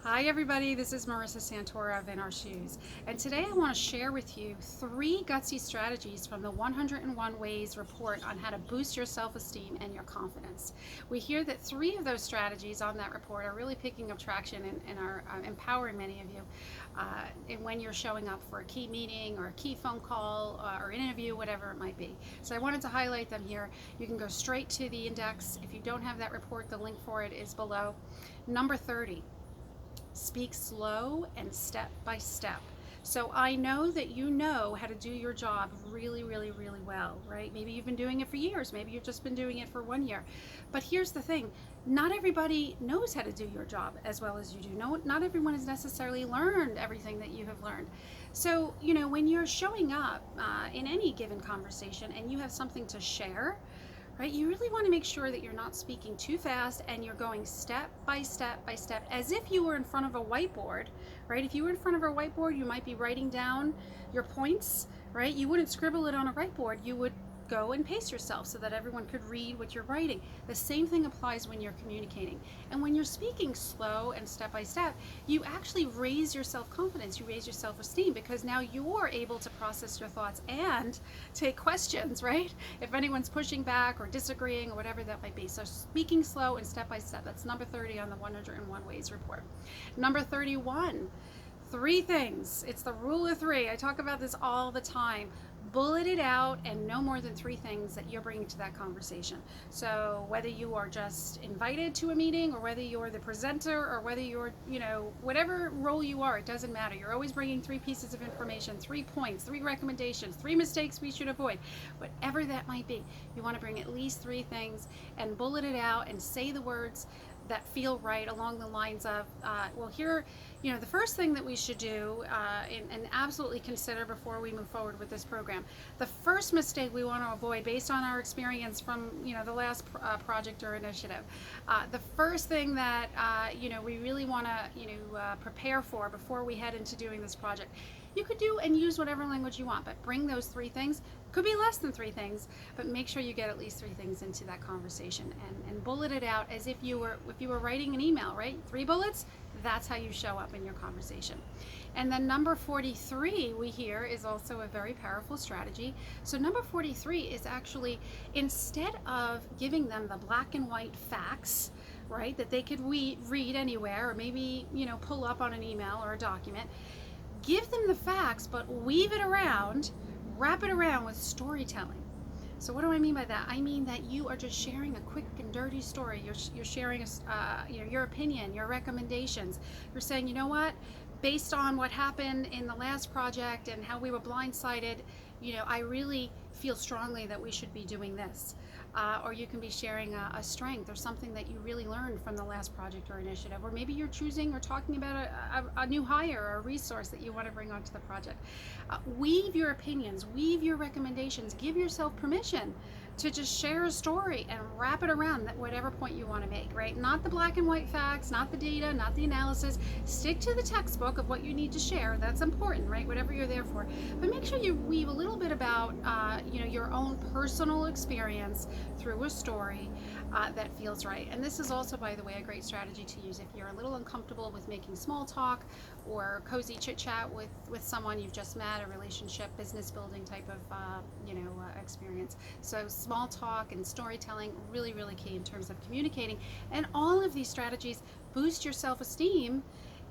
Hi everybody, this is Marissa Santora of In Our Shoes, and today I want to share with you 3 gutsy strategies from the 101 Ways report on how to boost your self-esteem and your confidence. We hear that 3 of those strategies on that report are really picking up traction and are empowering many of you and when you're showing up for a key meeting or a key phone call or interview, whatever it might be. So I wanted to highlight them here. You can go straight to the index. If you don't have that report, the link for it is below. Number 30. Speak slow and step by step. So I know that you know how to do your job really, really, really well, right? Maybe you've been doing it for years. Maybe you've just been doing it for 1 year. But here's the thing. Not everybody knows how to do your job as well as you do. No, not everyone has necessarily learned everything that you have learned. So, when you're showing up in any given conversation and you have something to share, right? You really want to make sure that you're not speaking too fast and you're going step by step by step as if you were in front of a whiteboard, right? If you were in front of a whiteboard, you might be writing down your points, right? You wouldn't scribble it on a whiteboard. You would go and pace yourself so that everyone could read what you're writing. The same thing applies when you're communicating. And when you're speaking slow and step by step, you actually raise your self-confidence, you raise your self-esteem, because now you're able to process your thoughts and take questions, right? If anyone's pushing back or disagreeing or whatever that might be. So speaking slow and step by step, that's number 30 on the 101 Ways report. Number 31. 3 things. It's the rule of 3. I talk about this all the time. Bullet it out and no more than 3 things that you're bringing to that conversation. So whether you are just invited to a meeting or whether you're the presenter or whether you're, whatever role you are, it doesn't matter. You're always bringing 3 pieces of information, 3 points, 3 recommendations, 3 mistakes we should avoid. Whatever that might be, you want to bring at least 3 things and bullet it out and say the words that feel right along the lines of, the first thing that we should do and absolutely consider before we move forward with this program. The first mistake we want to avoid based on our experience from, the last project or initiative. The first thing that, we really want to, prepare for before we head into doing this project. You could do and use whatever language you want, but bring those 3 things. Could be less than 3 things, but make sure you get at least 3 things into that conversation and bullet it out as if you were writing an email, right? 3 bullets, that's how you show up in your conversation. And then number 43 we hear is also a very powerful strategy. So number 43 is actually, instead of giving them the black and white facts, right, that they could read anywhere or maybe, pull up on an email or a document, give them the facts, but weave it around, wrap it around with storytelling. So what do I mean by that? I mean that you are just sharing a quick and dirty story. You're sharing your opinion, your recommendations. You're saying, you know what? Based on what happened in the last project and how we were blindsided, I really feel strongly that we should be doing this. Or you can be sharing a strength or something that you really learned from the last project or initiative. Or maybe you're choosing or talking about a new hire or a resource that you want to bring onto the project. Weave your opinions, weave your recommendations, give yourself permission to just share a story and wrap it around whatever point you want to make, right? Not the black and white facts, not the data, not the analysis. Stick to the textbook of what you need to share. That's important, right? Whatever you're there for. But make sure you weave a little bit about, your own personal experience through a story that feels right. And this is also, by the way, a great strategy to use if you're a little uncomfortable with making small talk or cozy chit chat with someone you've just met, a relationship, business building type of, experience. So small talk and storytelling, really, really key in terms of communicating. And all of these strategies boost your self-esteem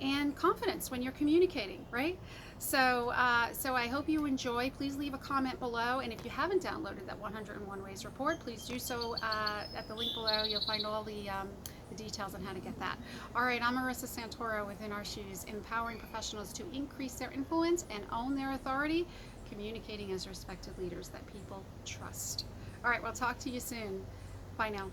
and confidence when you're communicating, right? So I hope you enjoy. Please leave a comment below, and if you haven't downloaded that 101 Ways report, please do so at the link below. You'll find all the details on how to get that. All right, I'm Marissa Santoro with In Our Shoes, empowering professionals to increase their influence and own their authority, communicating as respected leaders that people trust. All right, we'll talk to you soon. Bye now.